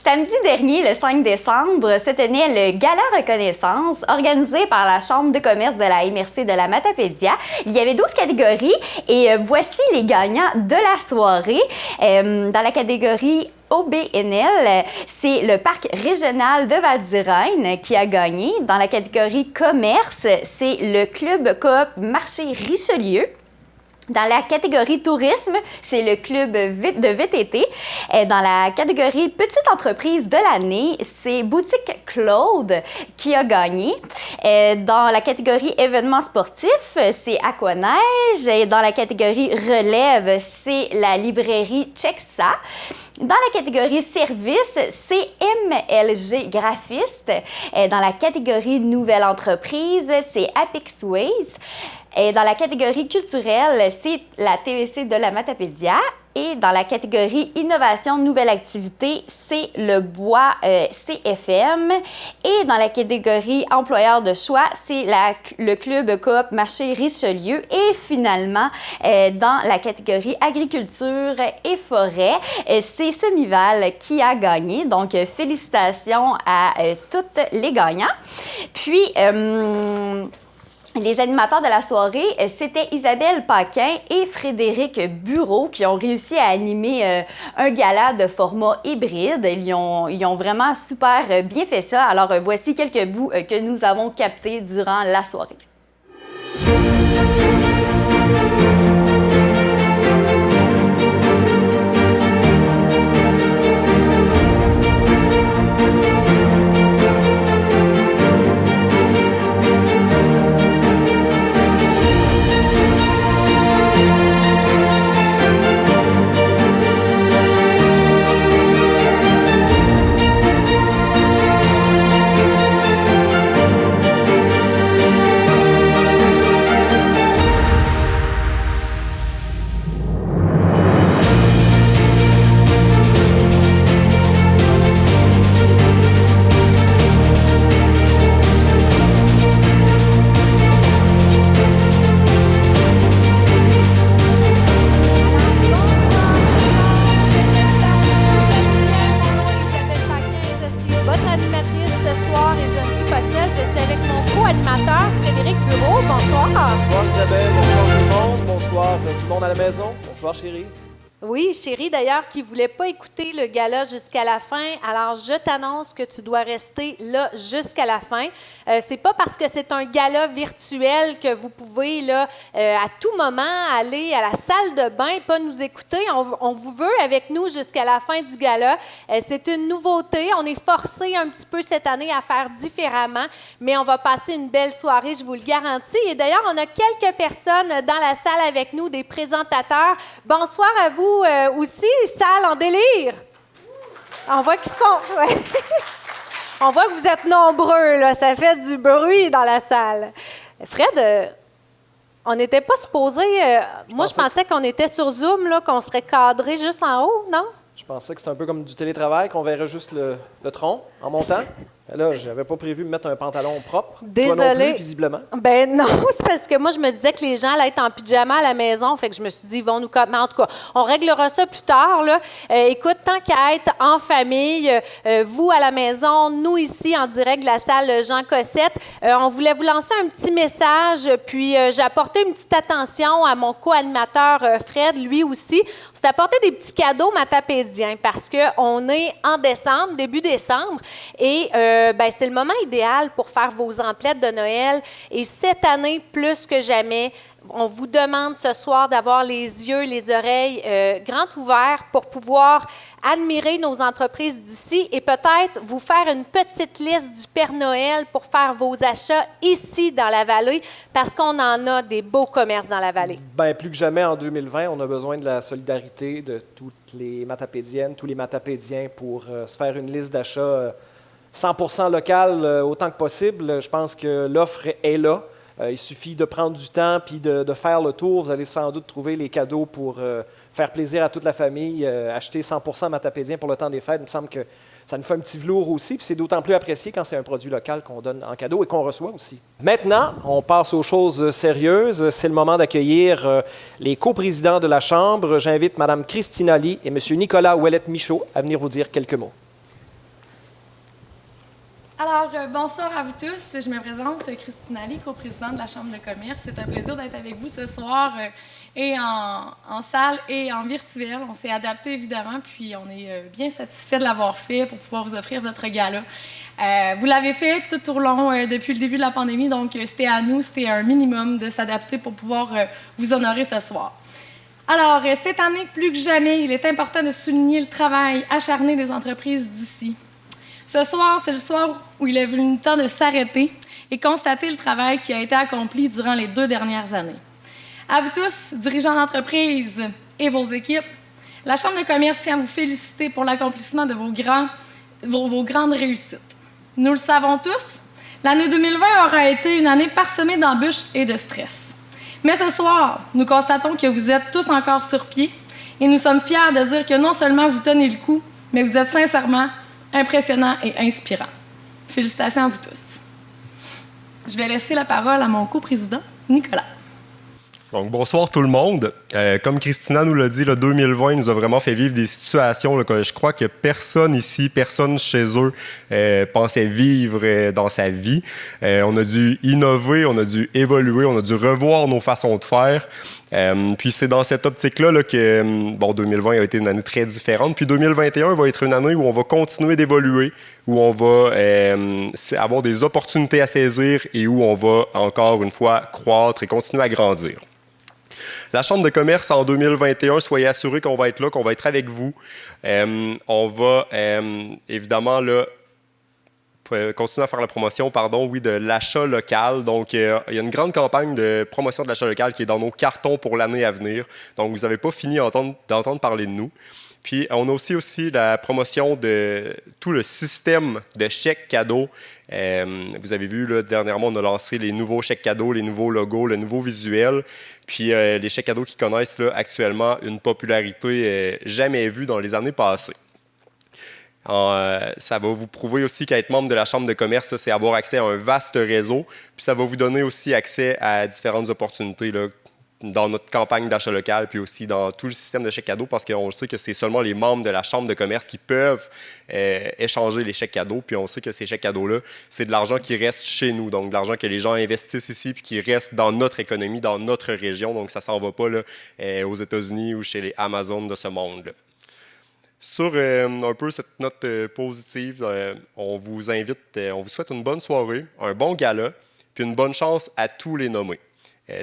Samedi dernier, le 5 décembre, se tenait le Gala Reconnaissance organisé par la Chambre de commerce de la MRC de la Matapédia. Il y avait 12 catégories et voici les gagnants de la soirée. Dans la catégorie OBNL, c'est le Parc régional de Val-d'Irène qui a gagné. Dans la catégorie commerce, c'est le Club Coop Marché Richelieu. Dans la catégorie tourisme, c'est le club de VTT. Dans la catégorie petite entreprise de l'année, c'est Boutique Claude qui a gagné. Dans la catégorie événements sportifs, c'est Aquaneige. Et dans la catégorie relève, c'est la librairie Chexa. Dans la catégorie service, c'est MLG Graphiste. Dans la catégorie nouvelle entreprise, c'est Apexways. Et dans la catégorie culturelle, c'est la TVC de la Matapédia. Et dans la catégorie innovation, nouvelle activité, c'est le Bois CFM. Et dans la catégorie employeur de choix, c'est le Club Coop Marché Richelieu. Et finalement, dans la catégorie agriculture et forêt, c'est Semival qui a gagné. Donc, félicitations à toutes les gagnants. Puis, les animateurs de la soirée, c'était Isabelle Paquin et Frédéric Bureau qui ont réussi à animer un gala de format hybride. Ils ont vraiment super bien fait ça. Alors, voici quelques bouts que nous avons captés durant la soirée. Bonsoir, chérie. Oui, chérie, d'ailleurs, qui ne voulait pas écouter le gala jusqu'à la fin. Alors, je t'annonce que tu dois rester là jusqu'à la fin. C'est pas parce que c'est un gala virtuel que vous pouvez, là, à tout moment, aller à la salle de bain et pas nous écouter. On vous veut avec nous jusqu'à la fin du gala. C'est une nouveauté. On est forcé un petit peu cette année à faire différemment, mais on va passer une belle soirée, je vous le garantis. Et d'ailleurs, on a quelques personnes dans la salle avec nous, des présentateurs. Bonsoir à vous aussi, salle en délire. On voit qu'ils sont... Ouais. On voit que vous êtes nombreux, là. Ça fait du bruit dans la salle. Fred, on n'était pas supposé... moi, je pensais qu'on était sur Zoom, là, qu'on serait cadré juste en haut, non? Je pensais que c'était un peu comme du télétravail, qu'on verrait juste le tronc en montant. Là, je n'avais pas prévu de mettre un pantalon propre. Désolée. Toi non plus, visiblement. Ben non, c'est parce que moi, je me disais que les gens allaient être en pyjama à la maison. Fait que je me suis dit, ils vont nous... Mais en tout cas, on réglera ça plus tard, là. Écoute, tant qu'à être en famille, vous à la maison, nous ici en direct de la salle Jean Cossette, on voulait vous lancer un petit message. Puis j'ai apporté une petite attention à mon co-animateur Fred, lui aussi. On s'est apporté des petits cadeaux matapédiens parce qu'on est en décembre, début décembre, et c'est le moment idéal pour faire vos emplettes de Noël. Et cette année, plus que jamais, on vous demande ce soir d'avoir les yeux, les oreilles grands ouverts pour pouvoir admirer nos entreprises d'ici et peut-être vous faire une petite liste du Père Noël pour faire vos achats ici dans la vallée parce qu'on en a des beaux commerces dans la vallée. Bien, plus que jamais en 2020, on a besoin de la solidarité de toutes les Matapédiennes, tous les Matapédiens pour se faire une liste d'achats 100% local autant que possible. Je pense que l'offre est là. Il suffit de prendre du temps puis de faire le tour. Vous allez sans doute trouver les cadeaux pour faire plaisir à toute la famille. Acheter 100% matapédien pour le temps des fêtes, il me semble que ça nous fait un petit velours aussi. Puis c'est d'autant plus apprécié quand c'est un produit local qu'on donne en cadeau et qu'on reçoit aussi. Maintenant, on passe aux choses sérieuses. C'est le moment d'accueillir les coprésidents de la Chambre. J'invite Mme Christina Lee et M. Nicolas Ouellette-Michaud à venir vous dire quelques mots. Alors, bonsoir à vous tous. Je me présente, Christine Ali, coprésidente de la Chambre de commerce. C'est un plaisir d'être avec vous ce soir, et en salle et en virtuel. On s'est adapté, évidemment, puis on est bien satisfait de l'avoir fait pour pouvoir vous offrir votre gala. Vous l'avez fait tout au long, depuis le début de la pandémie, donc c'était à nous, c'était un minimum de s'adapter pour pouvoir vous honorer ce soir. Alors, cette année, plus que jamais, il est important de souligner le travail acharné des entreprises d'ici. Ce soir, c'est le soir où il est venu le temps de s'arrêter et constater le travail qui a été accompli durant les 2 dernières années. À vous tous, dirigeants d'entreprise et vos équipes, la Chambre de commerce tient à vous féliciter pour l'accomplissement de vos grandes réussites. Nous le savons tous, l'année 2020 aura été une année parsemée d'embûches et de stress. Mais ce soir, nous constatons que vous êtes tous encore sur pied et nous sommes fiers de dire que non seulement vous tenez le coup, mais vous êtes sincèrement impressionnant et inspirant. Félicitations à vous tous. Je vais laisser la parole à mon coprésident, Nicolas. Donc, bonsoir tout le monde. Comme Christina nous l'a dit, le 2020 nous a vraiment fait vivre des situations là, que je crois que personne ici, personne chez eux pensait vivre dans sa vie. On a dû innover, on a dû évoluer, on a dû revoir nos façons de faire. Puis c'est dans cette optique-là là, que 2020 a été une année très différente. Puis 2021 va être une année où on va continuer d'évoluer, où on va avoir des opportunités à saisir et où on va encore une fois croître et continuer à grandir. La Chambre de commerce en 2021, soyez assurés qu'on va être là, qu'on va être avec vous. On va évidemment là, continuer à faire la promotion de l'achat local. Donc, il y a une grande campagne de promotion de l'achat local qui est dans nos cartons pour l'année à venir. Donc, vous n'avez pas fini d'entendre parler de nous. Puis, on a aussi la promotion de tout le système de chèques cadeaux. Vous avez vu, là, dernièrement, on a lancé les nouveaux chèques cadeaux, les nouveaux logos, le nouveau visuel. Puis, les chèques cadeaux qui connaissent là, actuellement une popularité jamais vue dans les années passées. Ça va vous prouver aussi qu'être membre de la Chambre de commerce, là, c'est avoir accès à un vaste réseau. Puis, ça va vous donner aussi accès à différentes opportunités là, dans notre campagne d'achat local, puis aussi dans tout le système de chèques cadeaux, parce qu'on le sait que c'est seulement les membres de la Chambre de commerce qui peuvent échanger les chèques cadeaux, puis on sait que ces chèques cadeaux-là, c'est de l'argent qui reste chez nous, donc de l'argent que les gens investissent ici, puis qui reste dans notre économie, dans notre région, donc ça ne s'en va pas là, aux États-Unis ou chez les Amazon de ce monde-là. Sur un peu cette note positive, on vous invite, on vous souhaite une bonne soirée, un bon gala, puis une bonne chance à tous les nommés.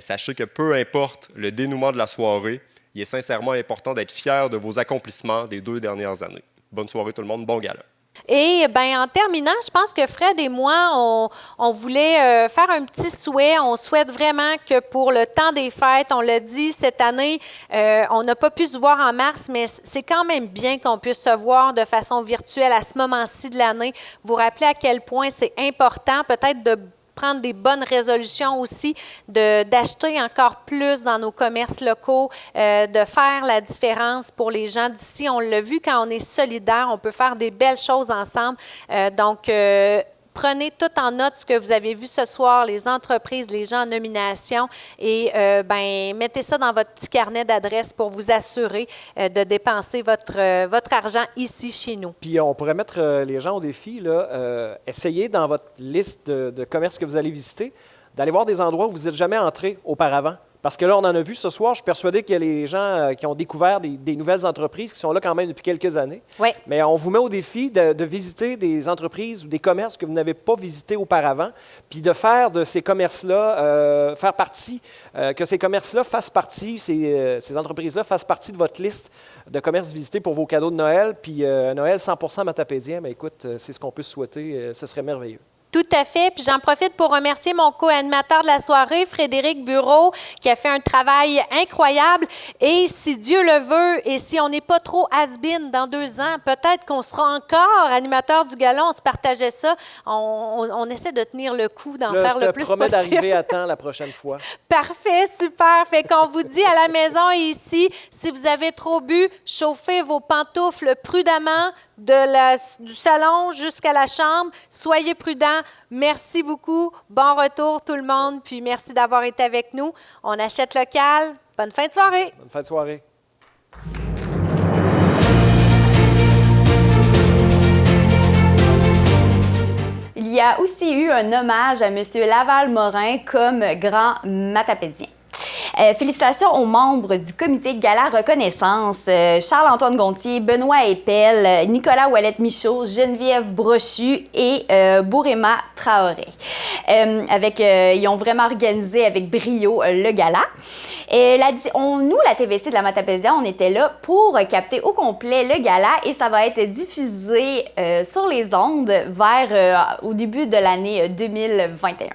Sachez que peu importe le dénouement de la soirée, il est sincèrement important d'être fier de vos accomplissements des 2 dernières années. Bonne soirée tout le monde, bon gala. Et en terminant, je pense que Fred et moi, on voulait faire un petit souhait. On souhaite vraiment que pour le temps des fêtes, on l'a dit cette année, on n'a pas pu se voir en mars, mais c'est quand même bien qu'on puisse se voir de façon virtuelle à ce moment-ci de l'année. Vous rappelez à quel point c'est important peut-être de prendre des bonnes résolutions aussi, d'acheter encore plus dans nos commerces locaux, de faire la différence pour les gens d'ici. On l'a vu, quand on est solidaire, on peut faire des belles choses ensemble. Donc, prenez tout en note ce que vous avez vu ce soir, les entreprises, les gens en nomination, et mettez ça dans votre petit carnet d'adresses pour vous assurer de dépenser votre argent ici, chez nous. Puis on pourrait mettre les gens au défi, là, essayez dans votre liste de commerces que vous allez visiter, d'aller voir des endroits où vous n'êtes jamais entré auparavant. Parce que là, on en a vu ce soir. Je suis persuadé qu'il y a les gens qui ont découvert des nouvelles entreprises qui sont là quand même depuis quelques années. Oui. Mais on vous met au défi de visiter des entreprises ou des commerces que vous n'avez pas visités auparavant, puis de faire de ces commerces-là, faire partie, que ces commerces-là fassent partie, ces entreprises-là fassent partie de votre liste de commerces visités pour vos cadeaux de Noël. Puis Noël 100% matapédien, mais écoute, c'est ce qu'on peut souhaiter. Ce serait merveilleux. Tout à fait. Puis j'en profite pour remercier mon co-animateur de la soirée, Frédéric Bureau, qui a fait un travail incroyable. Et si Dieu le veut, et si on n'est pas trop has-been dans 2 ans, peut-être qu'on sera encore animateur du gala. On se partageait ça. On essaie de tenir le coup, d'en faire le plus possible. Je te promets d'arriver à temps la prochaine fois. Parfait, super. Fait qu'on vous dit à la maison et ici, si vous avez trop bu, chauffez vos pantoufles prudemment du salon jusqu'à la chambre. Soyez prudents. Merci beaucoup. Bon retour tout le monde. Puis merci d'avoir été avec nous. On achète local. Bonne fin de soirée. Bonne fin de soirée. Il y y a aussi eu un hommage à M. Laval-Morin comme grand matapédien. Félicitations aux membres du comité Gala Reconnaissance, Charles-Antoine Gontier, Benoît Epel, Nicolas Ouellette-Michaud, Geneviève Brochu et Bourema Traoré. Ils ont vraiment organisé avec brio le gala. Nous, la TVC de la Matapédia, on était là pour capter au complet le gala et ça va être diffusé sur les ondes au début de l'année 2021.